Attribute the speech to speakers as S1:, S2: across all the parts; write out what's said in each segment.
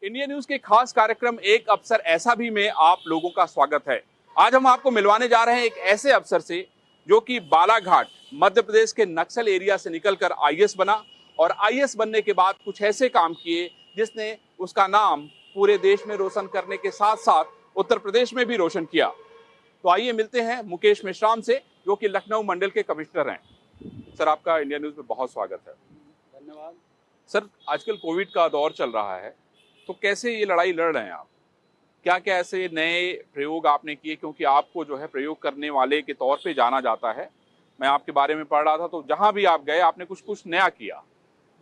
S1: India news के खास कार्यक्रम एक अफसर ऐसा भी में आप लोगों का स्वागत है। आज हम आपको मिलवाने जा रहे हैं एक ऐसे अफसर से जो कि बालाघाट मध्य प्रदेश के नक्सल एरिया से निकलकर आईएएस बना और आईएएस बनने के बाद कुछ ऐसे काम किए जिसने उसका नाम पूरे देश में रोशन करने के साथ साथ उत्तर प्रदेश में भी रोशन किया। तो आइए मिलते हैं मुकेश मेश्राम से, जो कि लखनऊ मंडल के कमिश्नर हैं। सर, आपका इंडिया न्यूज में बहुत स्वागत है।
S2: धन्यवाद
S1: सर, आजकल कोविड का दौर चल रहा है, तो कैसे ये लड़ाई लड़ रहे हैं आप? क्या क्या ऐसे नए प्रयोग आपने किए, क्योंकि आपको जो है प्रयोग करने वाले के तौर पे जाना जाता है। मैं आपके बारे में पढ़ रहा था, तो जहां भी आप गए आपने कुछ कुछ नया किया।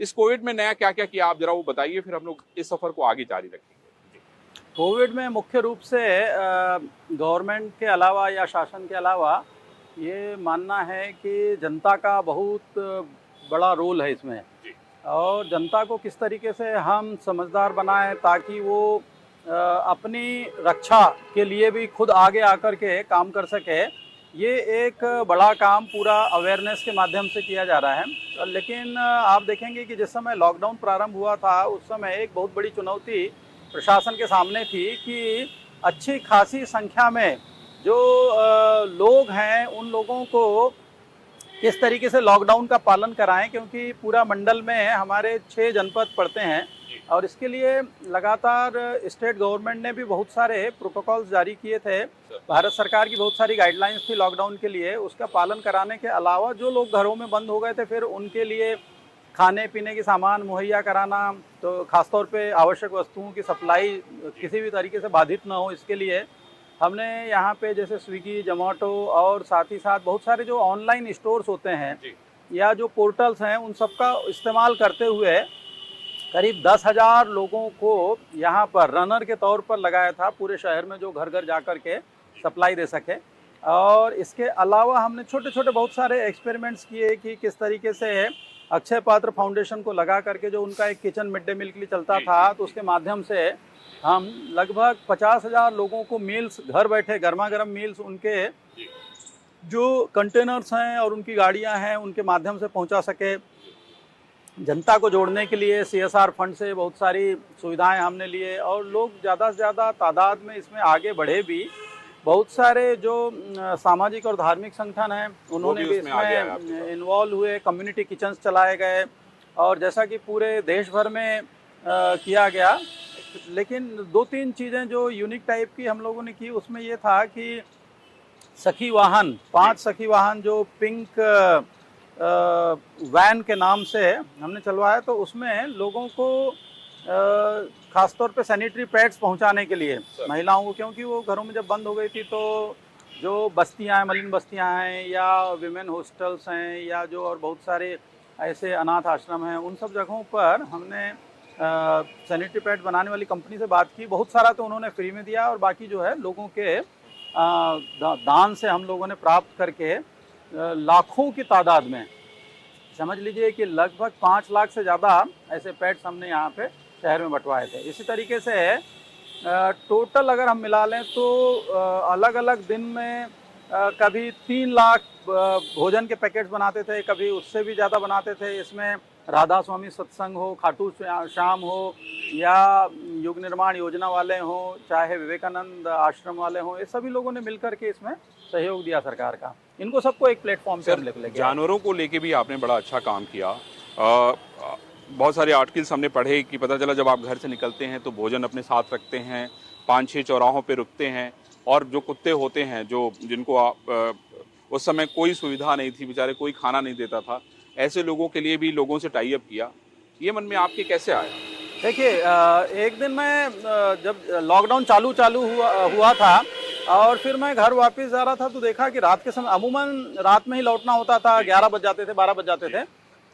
S1: इस कोविड में नया क्या क्या किया, आप जरा वो बताइए, फिर हम लोग इस सफर को आगे जारी रखेंगे।
S2: कोविड में मुख्य रूप से गवर्नमेंट के अलावा या शासन के अलावा ये मानना है कि जनता का बहुत बड़ा रोल है इसमें, और जनता को किस तरीके से हम समझदार बनाएं ताकि वो अपनी रक्षा के लिए भी खुद आगे आकर के काम कर सके। ये एक बड़ा काम पूरा अवेयरनेस के माध्यम से किया जा रहा है। लेकिन आप देखेंगे कि जिस समय लॉकडाउन प्रारंभ हुआ था उस समय एक बहुत बड़ी चुनौती प्रशासन के सामने थी कि अच्छी खासी संख्या में जो लोग हैं उन लोगों को किस तरीके से लॉकडाउन का पालन कराएं, क्योंकि पूरा मंडल में हमारे 6 जनपद पड़ते हैं और इसके लिए लगातार स्टेट गवर्नमेंट ने भी बहुत सारे प्रोटोकॉल्स जारी किए थे। भारत सरकार की बहुत सारी गाइडलाइंस थी लॉकडाउन के लिए। उसका पालन कराने के अलावा जो लोग घरों में बंद हो गए थे, फिर उनके लिए खाने पीने की सामान मुहैया कराना, तो खासतौर पे आवश्यक वस्तुओं की सप्लाई किसी भी तरीके से बाधित ना हो, इसके लिए हमने यहाँ पे जैसे स्विगी, जोमेटो और साथ ही साथ बहुत सारे जो ऑनलाइन स्टोर्स होते हैं या जो पोर्टल्स हैं उन सब का इस्तेमाल करते हुए करीब 10,000 लोगों को यहाँ पर रनर के तौर पर लगाया था पूरे शहर में, जो घर घर जा कर के सप्लाई दे सके। और इसके अलावा हमने छोटे छोटे बहुत सारे एक्सपेरिमेंट्स किए कि किस तरीके से अक्षय पात्र फाउंडेशन को लगा करके जो उनका एक किचन मिड डे मील के लिए चलता था, तो उसके माध्यम से हम लगभग 50,000 लोगों को मील्स घर बैठे गर्मा गर्म मील्स उनके जो कंटेनर्स हैं और उनकी गाड़ियां हैं उनके माध्यम से पहुंचा सके। जनता को जोड़ने के लिए CSR फंड से बहुत सारी सुविधाएं हमने लिए और लोग ज़्यादा से ज़्यादा तादाद में इसमें आगे बढ़े भी। बहुत सारे जो सामाजिक और धार्मिक संगठन हैं उन्होंने भी इसमें इन्वॉल्व हुए, कम्युनिटी किचन्स चलाए गए और जैसा कि पूरे देश भर में किया गया। लेकिन 2-3 चीज़ें जो यूनिक टाइप की हम लोगों ने की, उसमें ये था कि सखी वाहन, 5 सखी वाहन जो पिंक वैन के नाम से हमने चलवाया, तो उसमें लोगों को खासतौर पे सैनिटरी पैड्स पहुंचाने के लिए महिलाओं को, क्योंकि वो घरों में जब बंद हो गई थी तो जो बस्तियां हैं, मलिन बस्तियां हैं या विमेन हॉस्टल्स हैं या जो और बहुत सारे ऐसे अनाथ आश्रम हैं, उन सब जगहों पर हमने सैनिटरी पैड बनाने वाली कंपनी से बात की। बहुत सारा तो उन्होंने फ्री में दिया और बाकी जो है लोगों के दान से हम लोगों ने प्राप्त करके लाखों की तादाद में, समझ लीजिए कि लगभग 5 लाख से ज़्यादा ऐसे पैड्स हमने यहाँ पे शहर में बंटवाए थे। इसी तरीके से टोटल अगर हम मिला लें तो अलग अलग दिन में कभी 3 लाख भोजन के पैकेट्स बनाते थे, कभी उससे भी ज़्यादा बनाते थे। इसमें राधा स्वामी सत्संग हो, खाटू श्याम हो या युग निर्माण योजना वाले हों, चाहे विवेकानंद आश्रम वाले हों, ये सभी लोगों ने मिलकर के इसमें सहयोग दिया सरकार का। इनको सबको एक प्लेटफॉर्म पर लेके
S1: जानवरों को लेके भी आपने बड़ा अच्छा काम किया। बहुत सारे आर्टिकल्स हमने पढ़े कि पता चला जब आप घर से निकलते हैं तो भोजन अपने साथ रखते हैं, 5-6 चौराहों पे रुकते हैं और जो कुत्ते होते हैं जो जिनको आप उस समय कोई सुविधा नहीं थी, बेचारे कोई खाना नहीं देता था, ऐसे लोगों के लिए भी लोगों से टाई अप किया। ये मन में आपके कैसे आया?
S2: देखिए, एक दिन मैं जब लॉकडाउन चालू हुआ था और फिर मैं घर वापस जा रहा था तो देखा कि रात के समय, अमूमन रात में ही लौटना होता था, 11 बज जाते थे, 12 बज जाते थे।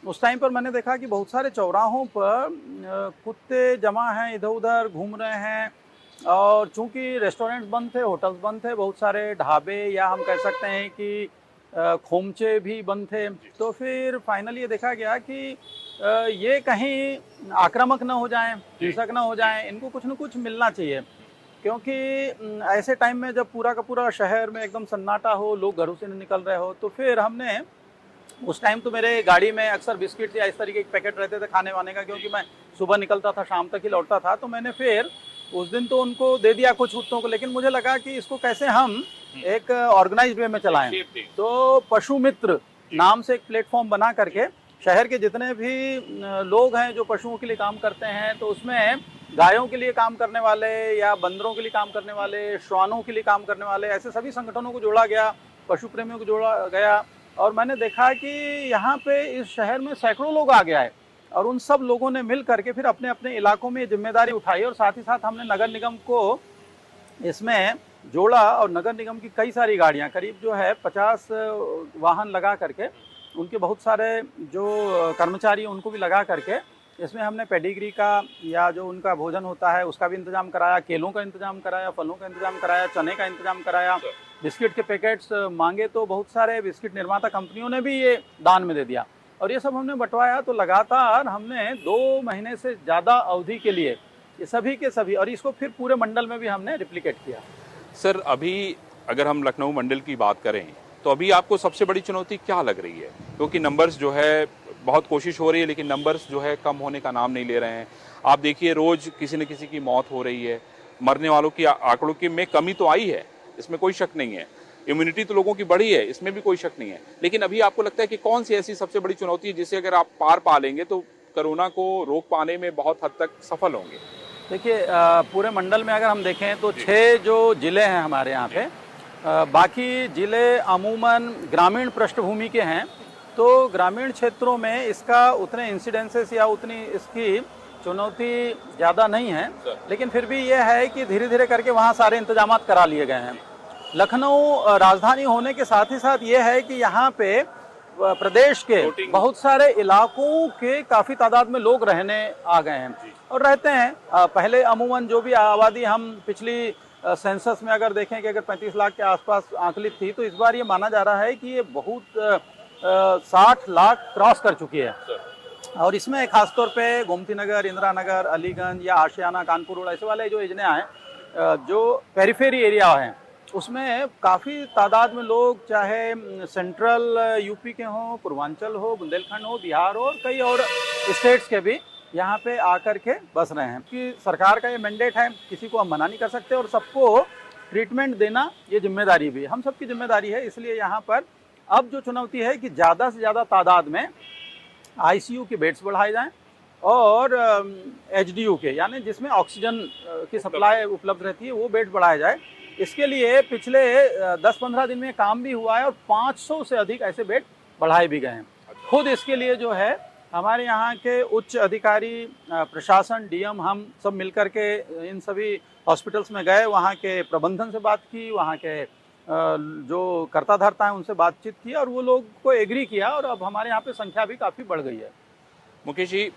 S2: उस टाइम पर मैंने देखा कि बहुत सारे चौराहों पर कुत्ते जमा हैं, इधर उधर घूम रहे हैं। और चूंकि रेस्टोरेंट्स बंद थे, होटल्स बंद थे, बहुत सारे ढाबे या हम कह सकते हैं कि खोमचे भी बंद थे, तो फिर फाइनली ये देखा गया कि ये कहीं आक्रामक ना हो जाएं, हिंसक ना हो जाएं, इनको कुछ न कुछ मिलना चाहिए। क्योंकि ऐसे टाइम में जब पूरा का पूरा शहर में एकदम सन्नाटा हो, लोग घरों से नहीं निकल रहे हो, तो फिर हमने उस टाइम तो मेरे गाड़ी में अक्सर बिस्किट या इस तरीके के पैकेट रहते थे खाने वाने का, क्योंकि मैं सुबह निकलता था, शाम तक ही लौटता था। तो मैंने फिर उस दिन तो उनको दे दिया कुछ कुत्तों को, लेकिन मुझे लगा कि इसको कैसे हम एक ऑर्गेनाइज्ड वे में चलाएं। तो पशु मित्र नाम से एक प्लेटफॉर्म बना करके शहर के जितने भी लोग हैं जो पशुओं के लिए काम करते हैं, तो उसमें गायों के लिए काम करने वाले या बंदरों के लिए काम करने वाले, श्वानों के लिए काम करने वाले, ऐसे सभी संगठनों को जोड़ा गया, पशु प्रेमियों को जोड़ा गया। और मैंने देखा कि यहाँ पे इस शहर में सैकड़ों लोग आ गया है, और उन सब लोगों ने मिल करके फिर अपने अपने इलाकों में ये जिम्मेदारी उठाई, और साथ ही साथ हमने नगर निगम को इसमें जोड़ा। और नगर निगम की कई सारी गाड़ियाँ, करीब जो है 50 वाहन लगा करके, उनके बहुत सारे जो कर्मचारी उनको भी लगा करके इसमें हमने पेडिग्री का या जो उनका भोजन होता है उसका भी इंतजाम कराया, केलों का इंतजाम कराया, फलों का इंतजाम कराया, चने का इंतजाम कराया, बिस्किट के पैकेट्स मांगे तो बहुत सारे बिस्किट निर्माता कंपनियों ने भी ये दान में दे दिया, और ये सब हमने बंटवाया। तो लगातार हमने 2 महीने से ज़्यादा अवधि के लिए ये सभी के सभी, और इसको फिर पूरे मंडल में भी हमने रिप्लिकेट किया।
S1: सर, अभी अगर हम लखनऊ मंडल की बात करें तो अभी आपको सबसे बड़ी चुनौती क्या लग रही है? क्योंकि नंबर्स जो है, बहुत कोशिश हो रही है लेकिन नंबर्स जो है कम होने का नाम नहीं ले रहे हैं। आप देखिए रोज किसी न किसी की मौत हो रही है, मरने वालों की आंकड़ों की में कमी तो आई है, इसमें कोई शक नहीं है। इम्यूनिटी तो लोगों की बढ़ी है, इसमें भी कोई शक नहीं है। लेकिन अभी आपको लगता है कि कौन सी ऐसी सबसे बड़ी चुनौती है जिसे अगर आप पार पा लेंगे तो कोरोना को रोक पाने में बहुत हद तक सफल होंगे?
S2: देखिए, पूरे मंडल में अगर हम देखें तो 6 जो जिले हैं हमारे यहाँ पे, बाकी जिले अमूमन ग्रामीण पृष्ठभूमि के हैं, तो ग्रामीण क्षेत्रों में इसका उतने इंसिडेंसेस या उतनी इसकी चुनौती ज़्यादा नहीं है। लेकिन फिर भी ये है कि धीरे धीरे करके वहाँ सारे इंतजामात करा लिए गए हैं। लखनऊ राजधानी होने के साथ ही साथ ये है कि यहाँ पे प्रदेश के बहुत सारे इलाकों के काफ़ी तादाद में लोग रहने आ गए हैं और रहते हैं। पहले अमूमन जो भी आबादी हम पिछली सेंसस में अगर देखें कि अगर 35 लाख के आसपास आंकलित थी, तो इस बार ये माना जा रहा है कि ये बहुत 60 लाख क्रॉस कर चुकी है। और इसमें खासतौर पे गोमती नगर, इंदिरा नगर, अलीगंज या आशियाना, कानपुर रोड, ऐसे वाले जो एरिया हैं, जो पेरिफेरी एरिया हैं, उसमें काफ़ी तादाद में लोग, चाहे सेंट्रल यूपी के हों, पूर्वांचल हो, बुंदेलखंड हो, बिहार हो, और कई और स्टेट्स के भी यहाँ पे आकर के बस रहे हैं। कि सरकार का ये मैंडेट है, किसी को हम मना नहीं कर सकते, और सबको ट्रीटमेंट देना ये जिम्मेदारी भी हम सबकी जिम्मेदारी है। इसलिए यहाँ पर अब जो चुनौती है कि ज़्यादा से ज़्यादा तादाद में आईसीयू के बेड्स बढ़ाए जाएं और एचडीयू के, यानी जिसमें ऑक्सीजन की सप्लाई उपलब्ध रहती है, वो बेड बढ़ाया जाए। इसके लिए पिछले 10-15 दिन में काम भी हुआ है और 500 से अधिक ऐसे बेड बढ़ाए भी गए हैं। खुद इसके लिए जो है हमारे यहाँ के उच्च अधिकारी, प्रशासन, डीएम, हम सब मिलकर के इन सभी हॉस्पिटल्स में गए, वहाँ के प्रबंधन से बात की, वहाँ के जो कर्ता धर्ता हैं उनसे बातचीत की, और वो लोग को एग्री किया, और अब हमारे यहाँ पे संख्या भी काफ़ी बढ़ गई है।
S1: मुकेश जी,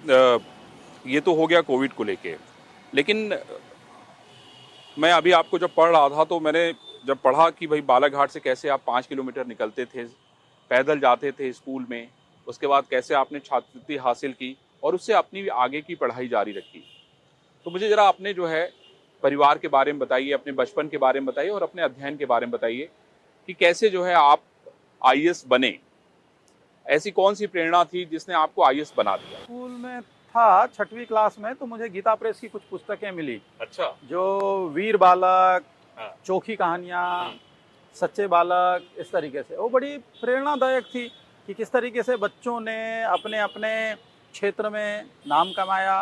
S1: ये तो हो गया कोविड को लेके, लेकिन मैं अभी आपको जब पढ़ रहा था तो मैंने जब पढ़ा कि भाई बालाघाट से कैसे आप 5 किलोमीटर निकलते थे, पैदल जाते थे स्कूल में, उसके बाद कैसे आपने छात्रवृत्ति हासिल की और उससे अपनी आगे की पढ़ाई जारी रखी, तो मुझे ज़रा अपने जो है परिवार के बारे में बताइए, अपने बचपन के बारे में बताइए और अपने अध्ययन के बारे में बताइए कि कैसे जो है आप आईएएस बने। ऐसी कौन सी प्रेरणा थी जिसने आपको आईएएस बना दिया?
S2: स्कूल में था 6वीं क्लास में, तो मुझे गीता प्रेस की कुछ पुस्तकें मिली।
S1: अच्छा।
S2: जो वीर बालक, चोखी कहानियाँ, सच्चे बालक, इस तरीके से वो बड़ी प्रेरणादायक थी कि किस तरीके से बच्चों ने अपने अपने क्षेत्र में नाम कमाया,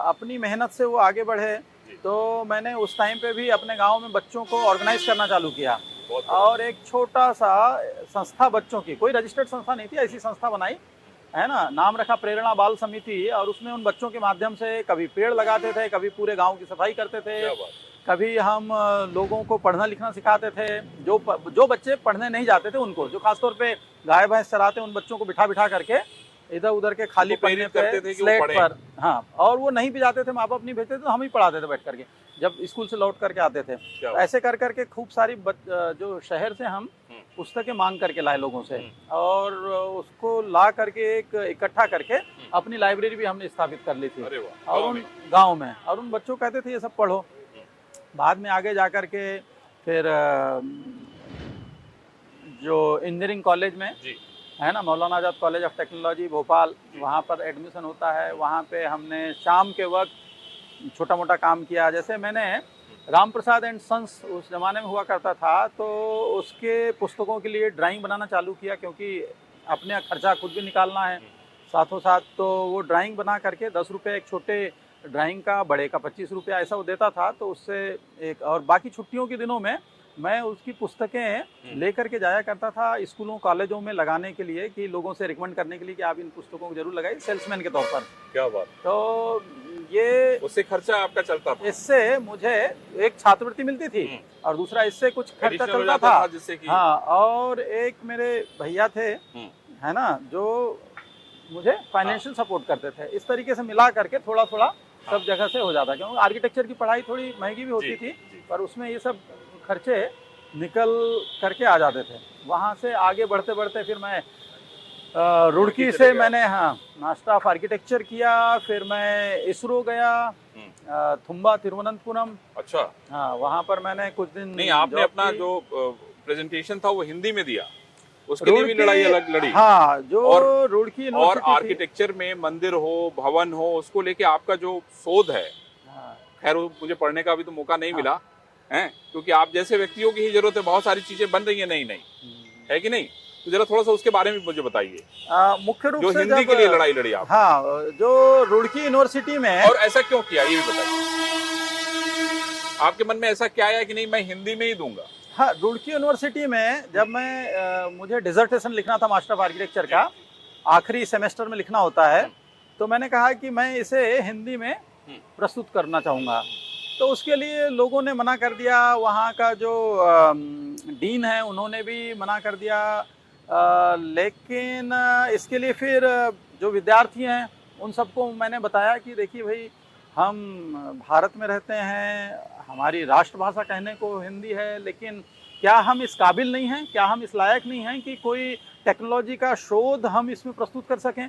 S2: अपनी मेहनत से वो आगे बढ़े। तो मैंने उस टाइम पे भी अपने गांव में बच्चों को ऑर्गेनाइज करना चालू किया, और एक छोटा सा संस्था बच्चों की, कोई रजिस्टर्ड संस्था नहीं थी, ऐसी संस्था बनाई है ना, नाम रखा प्रेरणा बाल समिति। और उसमें उन बच्चों के माध्यम से कभी पेड़ लगाते थे, कभी पूरे गांव की सफाई करते थे, कभी हम लोगों को पढ़ना लिखना सिखाते थे। जो बच्चे पढ़ने नहीं जाते थे उनको, जो खासतौर पे गाय भैंस चराते, उन बच्चों को बिठा बिठा करके इधर उधर के खाली पन्ने पे, स्लेट पर, हाँ, और वो नहीं भी जाते थे, माँ बाप नहीं भेजते थे, तो हम ही पढ़ाते थे बैठ करके जब स्कूल से लौट करके आते थे। ऐसे कर करके खूब सारी जो शहर से हम पुस्तकें मांग करके लाए लोगों से, और उसको ला करके एक इकट्ठा करके अपनी लाइब्रेरी भी हमने स्थापित कर ली थी, और उन गाँव में, और उन बच्चों कहते थे ये सब पढ़ो। बाद में आगे जा कर के फिर जो इंजीनियरिंग कॉलेज में है ना, मौलाना आज़ाद कॉलेज ऑफ टेक्नोलॉजी भोपाल, वहाँ पर एडमिशन होता है। वहाँ पे हमने शाम के वक्त छोटा मोटा काम किया। जैसे मैंने राम प्रसाद एंड सन्स उस ज़माने में हुआ करता था, तो उसके पुस्तकों के लिए ड्राइंग बनाना चालू किया, क्योंकि अपने खर्चा खुद भी निकालना है साथों साथ। तो वो ड्राइंग बना करके 10 रुपये एक छोटे ड्राइंग का, बड़े का 25 रुपया ऐसा वो देता था। तो उससे एक, और बाकी छुट्टियों के दिनों में मैं उसकी पुस्तकें लेकर के जाया करता था स्कूलों कॉलेजों में लगाने के लिए, कि लोगों से रिकमेंड करने के लिए कि आप इन पुस्तकों को जरूर लगाइए, सेल्समैन के तौर पर।
S1: क्या बात।
S2: तो ये
S1: उससे खर्चा आपका चलता था?
S2: इससे मुझे एक छात्रवृत्ति मिलती थी और दूसरा इससे कुछ खर्चा
S1: Additional हो
S2: चलता
S1: जाता
S2: था,
S1: जिससे कि
S2: हाँ। और एक मेरे भैया थे, है ना, जो मुझे फाइनेंशियल सपोर्ट करते थे। इस तरीके से मिला करके थोड़ा थोड़ा सब जगह से हो जाता, क्योंकि आर्किटेक्चर की पढ़ाई थोड़ी महंगी भी होती थी, पर उसमें ये सब खर्चे निकल करके आ जाते थे। वहाँ से आगे बढ़ते बढ़ते फिर मैं रुड़की से मैंने, हाँ, मास्टर ऑफ आर्किटेक्चर किया। फिर मैं इसरो गया, थुम्बा तिरुवनंतपुरम।
S1: अच्छा,
S2: हाँ, वहाँ पर मैंने कुछ दिन
S1: नहीं, आपने
S2: जॉब
S1: अपना
S2: की।
S1: जो प्रेजेंटेशन था वो हिंदी में दिया, उसके लिए भी लड़ाई अलग लड़ी।
S2: हाँ, जो रुड़की
S1: और
S2: यूनिवर्सिटी थी।
S1: आर्किटेक्चर में मंदिर हो, भवन हो, उसको लेके आपका जो शोध है,
S2: हाँ,
S1: खैर वो मुझे पढ़ने का भी तो मौका नहीं मिला है, क्योंकि आप जैसे व्यक्तियों की ही जरूरत है। बहुत सारी चीजें बन रही है नई नई, है कि नहीं? तो जरा थोड़ा सा उसके बारे में मुझे बताइए,
S2: मुख्य रूप
S1: जो
S2: से
S1: हिंदी
S2: जब,
S1: के लिए लड़ाई लड़ी आप।
S2: हाँ, जो रुड़की यूनिवर्सिटी में,
S1: और ऐसा क्यों किया ये भी बताइए, आपके मन में ऐसा क्या आया कि नहीं मैं हिंदी में ही दूंगा?
S2: हाँ, रुड़की यूनिवर्सिटी में जब मैं मुझे डिसर्टेशन लिखना था मास्टर ऑफ आर्किटेक्चर का, आखिरी सेमेस्टर में लिखना होता है, तो मैंने कहा कि मैं इसे हिंदी में प्रस्तुत करना चाहूँगा। तो उसके लिए लोगों ने मना कर दिया, वहाँ का जो डीन है उन्होंने भी मना कर दिया। लेकिन इसके लिए फिर जो विद्यार्थी हैं उन सबको मैंने बताया कि देखिए भाई, हम भारत में रहते हैं, हमारी राष्ट्रभाषा कहने को हिंदी है, लेकिन क्या हम इस काबिल नहीं हैं, क्या हम इस लायक नहीं हैं कि कोई टेक्नोलॉजी का शोध हम इसमें प्रस्तुत कर सकें,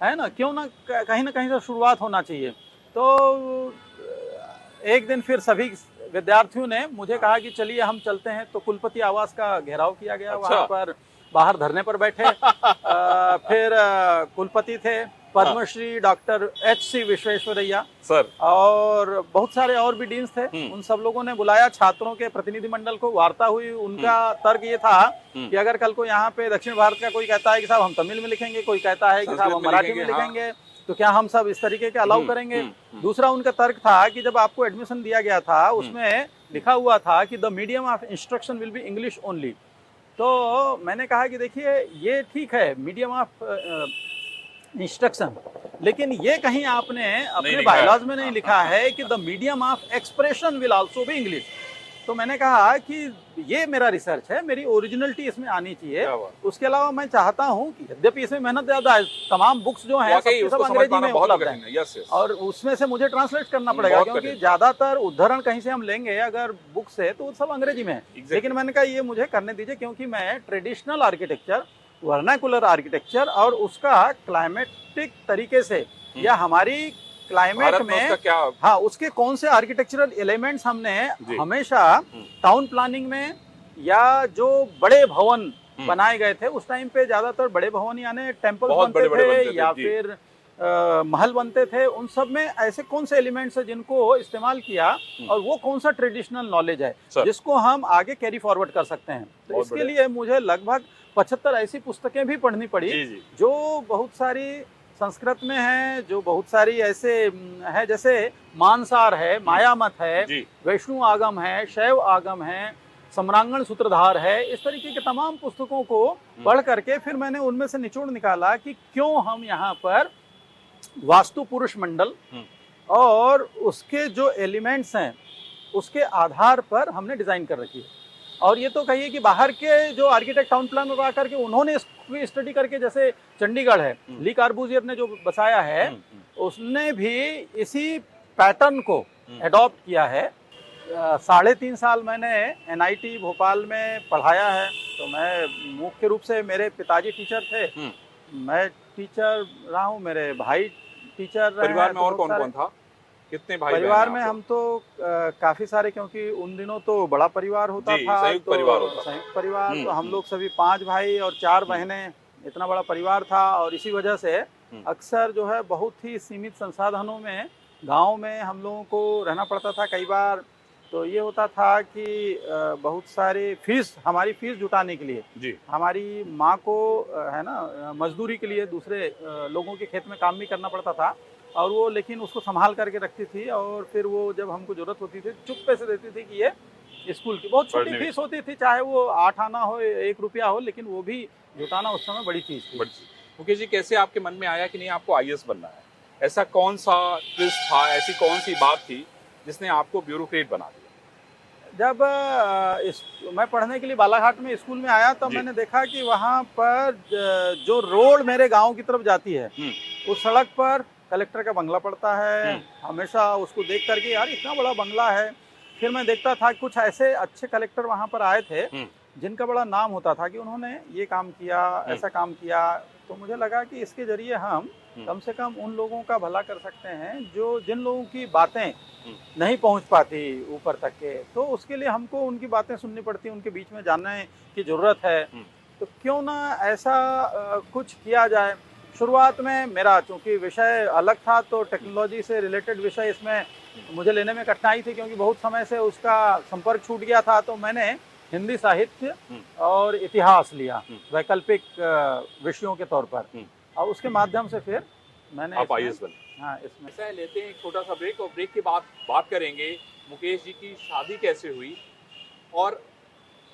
S2: है ना? क्यों ना कहीं से शुरुआत होना चाहिए। तो एक दिन फिर सभी विद्यार्थियों ने मुझे कहा कि चलिए हम चलते हैं। तो कुलपति आवास का घेराव किया गया।
S1: अच्छा।
S2: वहाँ पर बाहर धरने पर बैठे। फिर कुलपति थे Padmashri doctor H.C. Visvesvaraya
S1: sir,
S2: और बहुत सारे और भी डीन्स थे। उन सब लोगों ने बुलाया छात्रों के प्रतिनिधिमंडल को, वार्ता हुई। उनका तर्क ये था कि अगर कल को यहाँ पे दक्षिण भारत का कोई कहता है कि साहब हम तमिल में लिखेंगे, कोई कहता है कि साहब हम मराठी में लिखेंगे, तो क्या हम सब इस तरीके के अलाउ करेंगे? दूसरा उनका तर्क था कि जब आपको एडमिशन दिया गया था उसमें लिखा हुआ था कि the medium of instruction will be English only. तो मैंने कहा कि देखिए ये ठीक है, मीडियम ऑफ इंस्ट्रक्शन, लेकिन ये कहीं आपने अपने बायलॉज में नहीं लिखा है कि the medium of expression will also be English. तो मैंने कहा कि ये मेरा रिसर्च है, मेरी ओरिजिनलिटी इसमें आनी चाहिए। उसके अलावा मैं चाहता हूँ कि यद्यपि इसमें मेहनत ज्यादा है, तमाम बुक्स जो हैं सब अंग्रेजी में उपलब्ध हैं, और उसमें से मुझे ट्रांसलेट करना पड़ेगा, क्योंकि ज्यादातर उद्धरण कहीं से हम लेंगे अगर बुक से तो सब अंग्रेजी में है। लेकिन मैंने कहा ये मुझे करने दीजिए, क्योंकि मैं ट्रेडिशनल आर्किटेक्चर, वर्नाकुलर आर्किटेक्चर और उसका क्लाइमेटिक तरीके से या हमारी क्लाइमेट में
S1: क्या,
S2: हाँ, उसके कौन से आर्किटेक्चरल एलिमेंट्स हमने हमेशा टाउन प्लानिंग में या जो बड़े भवन बनाए गए थे उस टाइम पे, ज्यादातर बड़े भवन यानी टेम्पल बनते थे या फिर महल बनते थे, उन सब में ऐसे कौन से एलिमेंट्स है जिनको इस्तेमाल किया और वो कौन सा ट्रेडिशनल नॉलेज है जिसको हम आगे कैरी फॉरवर्ड कर सकते हैं। तो इसके लिए मुझे लगभग 75 ऐसी पुस्तकें भी पढ़नी पड़ी जो बहुत सारी संस्कृत में है, जो बहुत सारी ऐसे है, जैसे मानसार है, मायामत है, वैष्णु आगम है, शैव आगम है, सम्रांगण सूत्रधार है। इस तरीके के तमाम पुस्तकों को पढ़ करके फिर मैंने उनमें से निचोड़ निकाला कि क्यों हम यहाँ पर वास्तु पुरुष मंडल और उसके जो एलिमेंट्स हैं उसके आधार पर हमने डिजाइन कर रखी है। और ये तो कहिए कि बाहर के जो आर्किटेक्ट टाउन प्लान में आकर के उन्होंने इसकी स्टडी करके, जैसे चंडीगढ़ है, ली कार्बूजियर ने जो बसाया है, उसने भी इसी पैटर्न को एडॉप्ट किया है। 3.5 साल मैंने NIT भोपाल में पढ़ाया है। तो मैं मुख्य रूप से, मेरे पिताजी टीचर थे, मैं टीचर रहा हूँ, मेरे भाई टीचर रहे।
S1: परिवार में और कौन कौन था, कितने भाई?
S2: परिवार में हम तो काफी सारे, क्योंकि उन दिनों तो बड़ा परिवार होता था,
S1: संयुक्त परिवार होता था।
S2: संयुक्त परिवार। तो हम लोग सभी 5 भाई और 4 बहनें इतना बड़ा परिवार था और इसी वजह से अक्सर जो है बहुत ही सीमित संसाधनों में गांव में हम लोगों को रहना पड़ता था। कई बार तो ये होता था कि बहुत सारी हमारी फीस जुटाने के लिए
S1: जी।
S2: हमारी माँ को है ना मजदूरी के लिए दूसरे लोगों के खेत में काम भी करना पड़ता था, और वो लेकिन उसको संभाल करके रखती थी, और फिर वो जब हमको जरूरत होती थी चुप्पे से देती थी कि ये स्कूल की बहुत छोटी फीस होती थी, चाहे वो 8 आना हो 1 रुपया हो, लेकिन वो भी जुटाना उस समय बड़ी चीज़ थी।
S1: मुकेश जी, कैसे आपके मन में आया कि नहीं आपको आईएएस बनना है? ऐसा कौन सा ट्विस्ट था, ऐसी कौन सी बात थी जिसने आपको ब्यूरोक्रेट बना दिया?
S2: जब मैं पढ़ने के लिए बालाघाट में स्कूल में आया तब मैंने देखा कि वहाँ पर जो रोड मेरे गांव की तरफ जाती है उस सड़क पर कलेक्टर का बंगला पड़ता है। हमेशा उसको देख करके यार इतना बड़ा बंगला है। फिर मैं देखता था कुछ ऐसे अच्छे कलेक्टर वहाँ पर आए थे जिनका बड़ा नाम होता था कि उन्होंने ये काम किया, ऐसा काम किया। तो मुझे लगा कि इसके जरिए हम कम से कम उन लोगों का भला कर सकते हैं जिन लोगों की बातें नहीं पहुंच पाती ऊपर तक के, तो उसके लिए हमको उनकी बातें सुननी पड़ती, उनके बीच में जानने की जरूरत है। तो क्यों ना ऐसा कुछ किया जाए। शुरुआत में मेरा चूंकि विषय अलग था तो टेक्नोलॉजी से रिलेटेड विषय इसमें मुझे लेने में कठिनाई थी, क्योंकि बहुत समय से उसका संपर्क छूट गया था। तो मैंने हिंदी साहित्य और इतिहास लिया वैकल्पिक विषयों के तौर पर, और उसके माध्यम से फिर मैंने
S1: आप आईएएस बने।
S2: हाँ, इसमें
S1: ऐसा लेते हैं एक छोटा सा ब्रेक, और ब्रेक के बाद बात करेंगे मुकेश जी की शादी कैसे हुई, और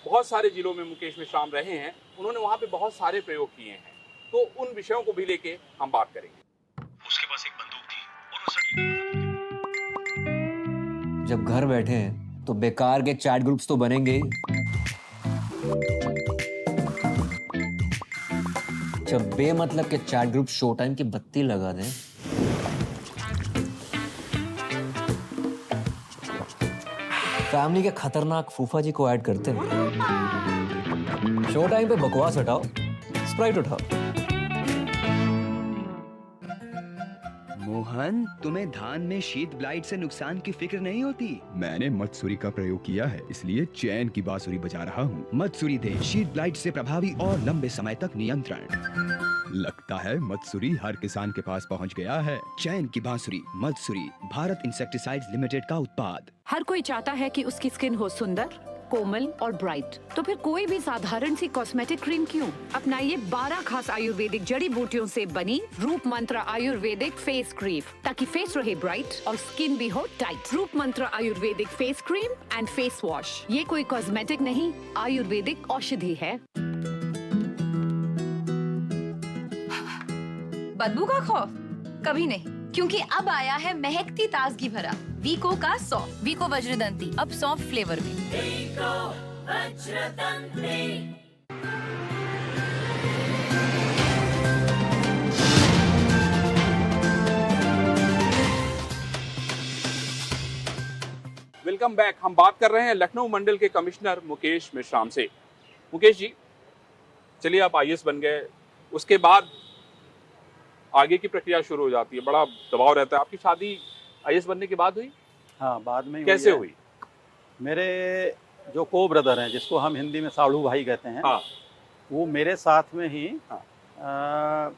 S1: बहुत सारे जिलों में मुकेश मेश्राम रहे हैं, उन्होंने वहाँ पे बहुत सारे प्रयोग किए हैं, तो उन विषयों को भी लेके हम बात करेंगे।
S3: उसके पास एक बंदूक थी और वो सटीक।
S4: जब घर बैठे हैं तो बेकार के चैट ग्रुप्स तो बनेंगे ही। जब बेमतलब के चैट ग्रुप शो टाइम की बत्ती लगा दें, फैमिली के खतरनाक फूफा जी को ऐड करते हैं। शो टाइम पे बकवास हटाओ, स्प्राइट उठाओ।
S5: मोहन, तुम्हें धान में शीत ब्लाइट से नुकसान की फिक्र नहीं होती?
S6: मैंने मत्सुरी का प्रयोग किया है, इसलिए चैन की बांसुरी बजा रहा हूँ।
S5: मत्सुरी दे शीत ब्लाइट से प्रभावी और लंबे समय तक नियंत्रण।
S6: लगता है मत्सुरी हर किसान के पास पहुँच गया है।
S5: चैन की बांसुरी मत्सुरी भारत इंसेक्टिसाइड्स लिमिटेड का उत्पाद।
S7: हर कोई चाहता है कि उसकी स्किन हो सुंदर, कोमल और ब्राइट, तो फिर कोई भी साधारण सी कॉस्मेटिक क्रीम क्यों? अपनाइए 12 खास आयुर्वेदिक जड़ी बूटियों से बनी रूप मंत्र आयुर्वेदिक फेस क्रीम, ताकि फेस रहे ब्राइट और स्किन भी हो टाइट। रूप मंत्र Ayurvedic face cream and face wash, ये कोई कॉस्मेटिक नहीं, आयुर्वेदिक औषधि है।
S8: बदबू का खौफ कभी नहीं, क्योंकि अब आया है महकती ताजगी भरा वीको का सौंफ। वीको वज्रदंती अब सौंफ फ्लेवर में। वीको वज्रदंती।
S1: Welcome back. हम बात कर रहे हैं लखनऊ मंडल के कमिश्नर मुकेश मेश्राम से। मुकेश जी, चलिए आप आईएएस बन गए, उसके बाद आगे की प्रक्रिया शुरू हो जाती है, बड़ा दबाव रहता है। आपकी शादी आईएएस बनने के बाद हुई?
S2: हाँ, बाद में
S1: कैसे हुई?
S2: मेरे जो को ब्रदर हैं, जिसको हम हिंदी में साढ़ू भाई कहते हैं,
S1: हाँ।
S2: वो मेरे साथ में ही
S1: हाँ।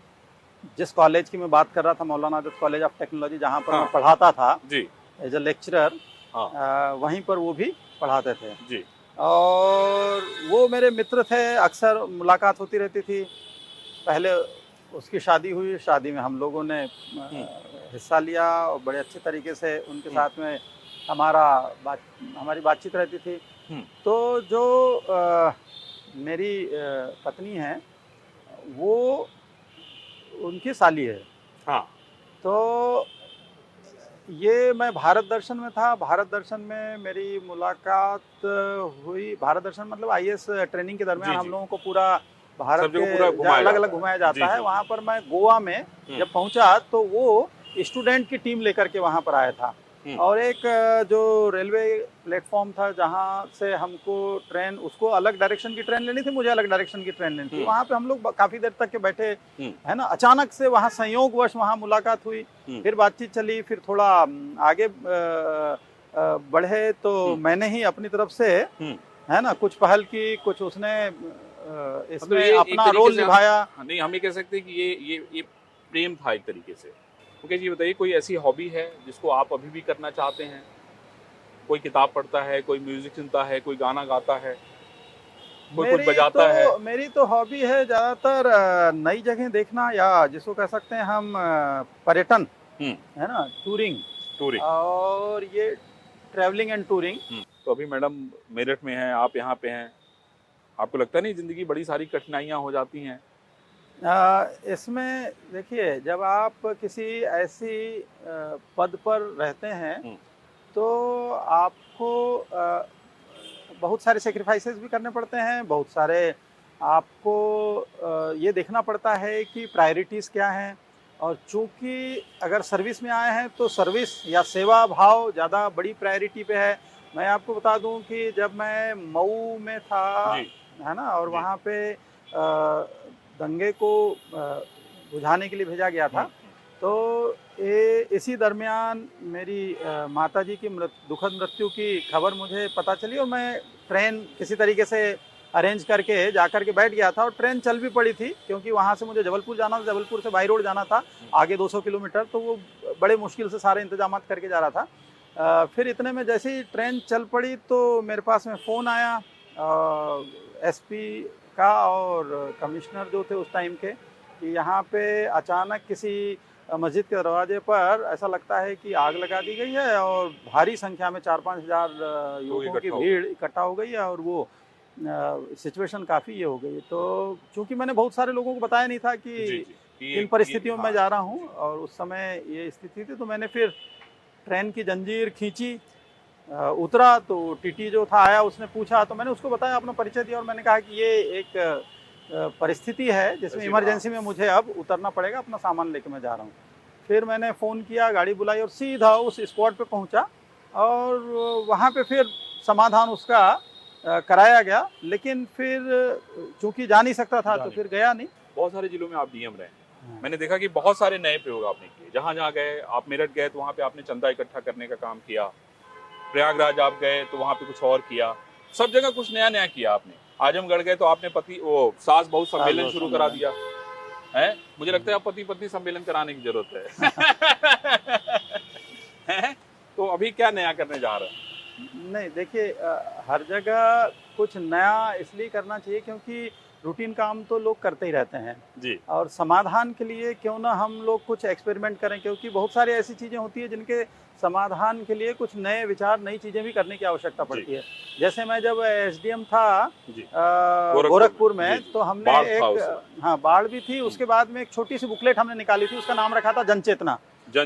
S2: जिस कॉलेज की मैं बात कर रहा था, मौलाना आज़ाद कॉलेज ऑफ टेक्नोलॉजी, जहाँ पर
S1: हाँ।
S2: मैं पढ़ाता था
S1: जी,
S2: एज ए लेक्चरर,
S1: हाँ।
S2: वहीं पर वो भी पढ़ाते थे
S1: जी।
S2: और वो मेरे मित्र थे, अक्सर मुलाकात होती रहती थी। पहले उसकी शादी हुई, शादी में हम लोगों ने हिस्सा लिया और बड़े अच्छे तरीके से उनके साथ में हमारी बातचीत रहती थी। तो जो मेरी पत्नी है वो उनकी साली है।
S1: हाँ।
S2: तो ये मैं भारत दर्शन में था, भारत दर्शन में मेरी मुलाकात हुई। भारत दर्शन मतलब आईएएस ट्रेनिंग के दरमियान हम लोगों को पूरा भारत के अलग अलग घुमाया जाता है। वहाँ पर मैं गोवा में जब पहुँचा तो वो स्टूडेंट की टीम लेकर के वहाँ पर आया था, और एक जो रेलवे प्लेटफॉर्म था जहाँ से हमको ट्रेन, उसको अलग डायरेक्शन की ट्रेन लेनी थी, मुझे अलग डायरेक्शन की ट्रेन लेनी थी। वहाँ पे हम लोग काफ़ी देर तक के बैठे, है ना। अचानक से वहाँ संयोगवश वहाँ मुलाकात हुई, फिर बातचीत चली, फिर थोड़ा आगे बढ़े तो मैंने ही अपनी तरफ से, है ना, कुछ पहल की, कुछ उसने
S1: मतलब
S2: इसमें
S1: ये एक
S2: अपना
S1: तरीके
S2: रोल
S1: से हम-
S2: निभाया।
S1: हाँ, नहीं, हम ये कह सकते हैं कि ये प्रेम था एक तरीके से। मुकेश जी बताइए, कोई ऐसी हॉबी है जिसको आप अभी भी करना चाहते हैं? कोई किताब पढ़ता है, कोई म्यूजिक सुनता है, कोई गाना गाता है, कोई कुछ बजाता है?
S2: मेरी तो हॉबी है ज़्यादातर नई जगह देखना, या जिसको कह सकते हैं हम पर्यटन, है ना, टूरिंग,
S1: टूरिंग।
S2: और ये ट्रैवलिंग एंड टूरिंग।
S1: तो अभी मैडम मेरठ में हैं, आप यहाँ पे हैं, आपको लगता नहीं जिंदगी बड़ी सारी कठिनाइयाँ हो जाती हैं?
S2: इसमें देखिए, जब आप किसी ऐसी पद पर रहते हैं तो आपको बहुत सारे सेक्रीफाइसेस भी करने पड़ते हैं, बहुत सारे आपको ये देखना पड़ता है कि प्रायोरिटीज़ क्या हैं। और चूंकि अगर सर्विस में आए हैं तो सर्विस या सेवा भाव ज़्यादा बड़ी प्रायोरिटी पे है। मैं आपको बता दूं कि जब मैं मऊ में था,
S1: जी।
S2: है ना, और
S1: जी।
S2: वहाँ पे दंगे को बुझाने के लिए भेजा गया था, तो इसी दरमियान मेरी माताजी की दुखद मृत्यु की खबर मुझे पता चली, और मैं ट्रेन किसी तरीके से अरेंज करके जाकर के बैठ गया था, और ट्रेन चल भी पड़ी थी क्योंकि वहाँ से मुझे जबलपुर जाना था, जबलपुर से बाई रोड जाना था आगे 200 किलोमीटर, तो वो बड़े मुश्किल से सारे इंतजाम करके जा रहा था। फिर इतने में जैसे ही ट्रेन चल पड़ी तो मेरे पास में फ़ोन आया एसपी का और कमिश्नर जो थे उस टाइम के, कि यहाँ पे अचानक किसी मस्जिद के दरवाजे पर ऐसा लगता है कि आग लगा दी गई है, और भारी संख्या में 4-5 हज़ार युवकों की भीड़ इकट्ठा हो गई है, और वो सिचुएशन काफ़ी ये हो गई। तो चूंकि मैंने बहुत सारे लोगों को बताया नहीं था कि इन परिस्थितियों में जा रहा हूँ, और उस समय ये स्थिति थी, तो मैंने फिर ट्रेन की जंजीर खींची, उतरा, तो टीटी जो था आया, उसने पूछा, तो मैंने उसको बताया, अपना परिचय दिया, और मैंने कहा कि ये एक परिस्थिति है जिसमें इमरजेंसी में मुझे अब उतरना पड़ेगा, अपना सामान लेके मैं जा रहा हूँ। फिर मैंने फ़ोन किया, गाड़ी बुलाई, और सीधा उस स्पॉट पे पहुँचा, और वहाँ पे फिर समाधान उसका कराया गया। लेकिन फिर चूंकि जा नहीं सकता था तो फिर गया नहीं।
S1: बहुत सारे जिलों में आप डीएम रहे, मैंने देखा कि बहुत सारे नए प्रयोग आपने किए। जहाँ जहाँ गए, आप मेरठ गए तो वहाँ पे आपने चंदा इकट्ठा करने का काम किया, प्रयागराज आप गए तो वहाँ पे कुछ और किया, सब जगह कुछ नया नया किया आपने। आजमगढ़ गए तो आपने सास बहू सम्मेलन शुरू करा दिया है। मुझे लगता है आप पति पत्नी सम्मेलन कराने की जरूरत है। तो अभी क्या नया करने जा रहे हैं?
S2: नहीं, देखिए, हर जगह कुछ नया इसलिए करना चाहिए क्योंकि रूटीन काम तो लोग करते ही रहते हैं
S1: जी।
S2: और समाधान के लिए क्यों ना हम लोग कुछ एक्सपेरिमेंट करें, क्योंकि बहुत सारी ऐसी चीज़ें होती है जिनके समाधान के लिए कुछ नए विचार, नई चीज़ें भी करने की आवश्यकता पड़ती है। जैसे मैं जब एसडीएम था गोरखपुर में, तो हमने एक बाढ़ भी थी, उसके बाद में एक छोटी सी बुकलेट हमने निकाली थी, उसका नाम रखा था जन चेतना।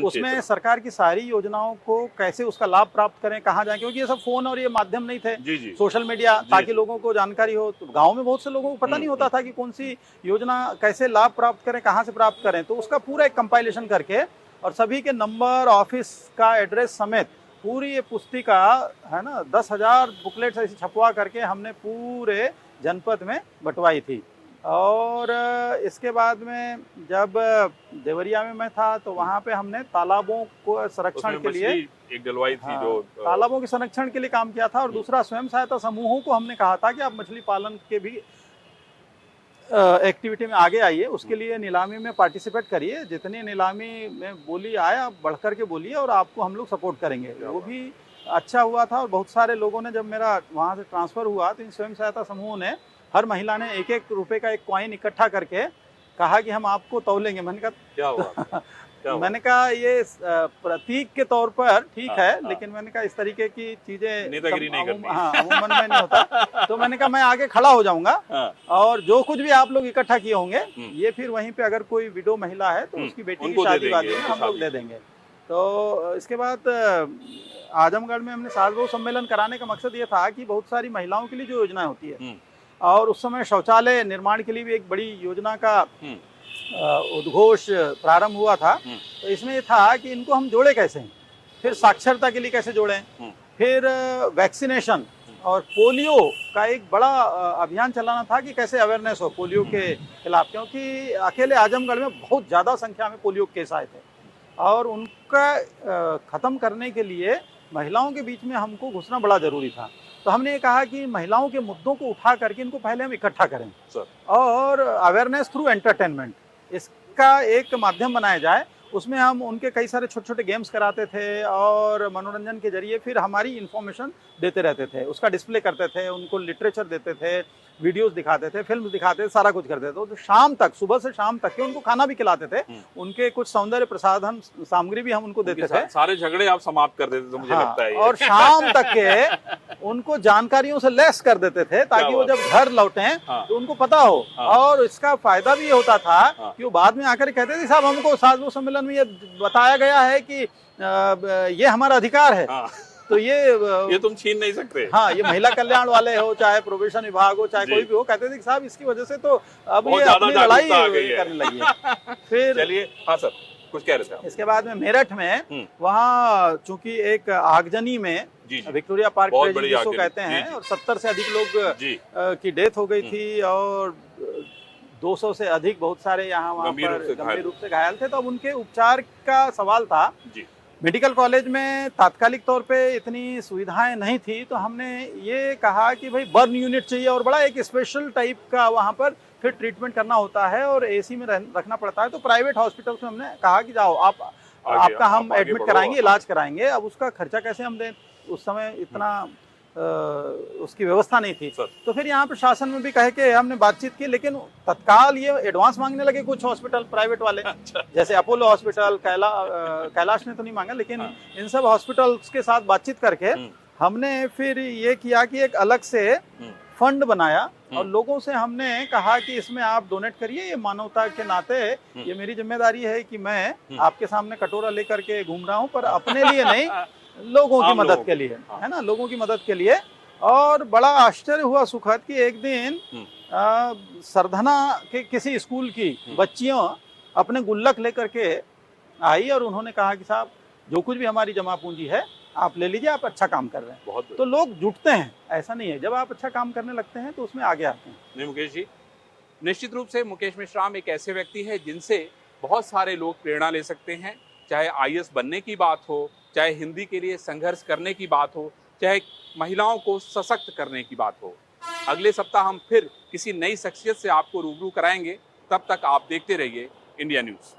S2: उसमें सरकार की सारी योजनाओं को कैसे उसका लाभ प्राप्त करें, कहाँ जाएं, क्योंकि ये सब फोन और ये माध्यम नहीं थे, सोशल मीडिया, ताकि लोगों को जानकारी हो। तो गांव में बहुत से लोगों को पता नहीं होता था कि कौन सी योजना कैसे लाभ प्राप्त करें, कहाँ से प्राप्त करें। तो उसका पूरा एक कंपाइलेशन करके और सभी के नंबर, ऑफिस का एड्रेस समेत पूरी ये पुस्तिका, है ना, 10,000 बुकलेट्स ऐसी छपवा करके हमने पूरे जनपद में बंटवाई थी। और इसके बाद में जब देवरिया में मैं था तो वहाँ पे हमने तालाबों को संरक्षण के लिए
S1: एक डलवाई थी, जो
S2: तालाबों के संरक्षण के लिए काम किया था। और दूसरा, स्वयं सहायता समूहों को हमने कहा था कि आप मछली पालन के भी एक्टिविटी में आगे आइए, उसके लिए नीलामी में पार्टिसिपेट करिए, जितनी नीलामी में बोली आए आप बढ़ कर के बोलिए और आपको हम लोग सपोर्ट करेंगे। वो भी अच्छा हुआ था। और बहुत सारे लोगों ने, जब मेरा वहाँ से ट्रांसफ़र हुआ तो इन स्वयं सहायता समूहों ने, हर महिला ने 1-1 रुपए का एक कॉइन इकट्ठा करके कहा कि हम आपको तौलेंगे। मैंने कहा क्या हुआ? मैंने कहा ये प्रतीक के तौर पर ठीक है, लेकिन मैंने कहा इस तरीके की चीजें
S1: नेतागिरी नहीं करनी।
S2: अमूमन में नहीं होता। तो मैंने कहा मैं आगे खड़ा हो जाऊंगा और जो कुछ भी आप लोग इकट्ठा किए होंगे ये फिर वहीं पे अगर कोई विडो महिला है तो उसकी बेटी की शादी वादी में हम लोग दे देंगे। तो इसके बाद आजमगढ़ में हमने सास बहू सम्मेलन कराने का मकसद ये था कि बहुत सारी महिलाओं के लिए जो योजनाएं होती है, और उस समय शौचालय निर्माण के लिए भी एक बड़ी योजना का उद्घोष प्रारंभ हुआ था। तो इसमें ये था कि इनको हम जोड़े कैसे, फिर साक्षरता के लिए कैसे जोड़ें, फिर वैक्सीनेशन और पोलियो का एक बड़ा अभियान चलाना था कि कैसे अवेयरनेस हो पोलियो के खिलाफ, क्योंकि अकेले आजमगढ़ में बहुत ज़्यादा संख्या में पोलियो केस आए थे और उनका ख़त्म करने के लिए महिलाओं के बीच में हमको घुसना बड़ा ज़रूरी था। तो हमने ये कहा कि महिलाओं के मुद्दों को उठा करके इनको पहले हम इकट्ठा करें
S1: सर।
S2: और अवेयरनेस थ्रू एंटरटेनमेंट इसका एक माध्यम बनाया जाए। उसमें हम उनके कई सारे छोटे छोटे गेम्स कराते थे और मनोरंजन के जरिए फिर हमारी इन्फॉर्मेशन देते रहते थे, उसका डिस्प्ले करते थे, उनको लिटरेचर देते थे, वीडियोस दिखाते थे, फिल्म दिखाते थे, सारा कुछ करते थे। तो शाम तक, सुबह से शाम तक के उनको खाना भी खिलाते थे, उनके कुछ सौंदर्य प्रसाधन सामग्री भी हम उनको देते थे।
S1: सारे झगड़े आप समाप्त कर देते थे, मुझे
S2: हाँ,
S1: लगता है ये।
S2: और शाम तक के उनको जानकारियों से लेस कर देते थे ताकि वो जब घर लौटें
S1: हाँ।
S2: तो उनको पता हो। और इसका फायदा भी ये होता था कि वो बाद में आकर कहते थे साहब हमको साधु सम्मेलन में ये बताया गया है कि ये हमारा अधिकार है।
S1: हाँ।
S2: तो ये
S1: तुम छीन नहीं सकते।
S2: हाँ, ये महिला कल्याण वाले हो, चाहे प्रोबेशन विभाग हो, चाहे कोई भी हो, कहते थे कि साहब इसकी वजह से तो अब ये अपनी लड़ाई करने लगी है। फिर
S1: चलिए, हाँ सर, कुछ कह रहे थे आप।
S2: इसके बाद में मेरठ में वहाँ चूंकि एक आगजनी में विक्टोरिया पार्क ट्रेजेडी जिसको कहते हैं और 70 से अधिक लोग की डेथ हो गई थी और 200 से अधिक बहुत सारे यहाँ वहाँ पर गंभीर रूप से घायल थे। तो अब उनके उपचार का सवाल था। मेडिकल कॉलेज में तात्कालिक तौर पे इतनी सुविधाएं नहीं थी, तो हमने ये कहा कि भाई बर्न यूनिट चाहिए और बड़ा एक स्पेशल टाइप का वहाँ पर फिर ट्रीटमेंट करना होता है और एसी में रखना पड़ता है। तो प्राइवेट हॉस्पिटल्स में हमने कहा कि जाओ आपका हम एडमिट कराएंगे, इलाज कराएंगे। अब उसका खर्चा कैसे हम दें, उस समय इतना उसकी व्यवस्था नहीं थी। तो फिर यहाँ प्रशासन में भी कहे कि हमने बातचीत की, लेकिन तत्काल ये एडवांस मांगने लगे कुछ हॉस्पिटल प्राइवेट वाले। जैसे अपोलो हॉस्पिटल, कैलाश ने तो नहीं मांगा, लेकिन इन सब हॉस्पिटल्स के साथ बातचीत करके हमने फिर ये किया कि एक अलग से फंड बनाया और लोगों से हमने कहा कि इसमें आप डोनेट करिए। ये मानवता के नाते ये मेरी जिम्मेदारी है कि मैं आपके सामने कटोरा लेकर के घूम रहा हूँ, पर अपने लिए नहीं, लोगों की मदद के लिए, है ना, लोगों की मदद के लिए। और बड़ा आश्चर्य हुआ सुखद कि एक दिन सरधना के किसी स्कूल की बच्चियों अपने गुल्लक लेकर के आई और उन्होंने कहा कि साहब जो कुछ भी हमारी जमा पूंजी है आप ले लीजिए, आप अच्छा काम कर रहे हैं।
S1: बहुत
S2: तो लोग जुटते हैं, ऐसा नहीं है, जब आप अच्छा काम करने लगते हैं तो उसमें आगे आते हैं।
S1: नहीं मुकेश जी, निश्चित रूप से मुकेश मेश्राम एक ऐसे व्यक्ति है जिनसे बहुत सारे लोग प्रेरणा ले सकते हैं। चाहे आईएएस बनने की बात हो, चाहे हिंदी के लिए संघर्ष करने की बात हो, चाहे महिलाओं को सशक्त करने की बात हो। अगले सप्ताह हम फिर किसी नई शख्सियत से आपको रूबरू कराएंगे। तब तक आप देखते रहिए इंडिया न्यूज़।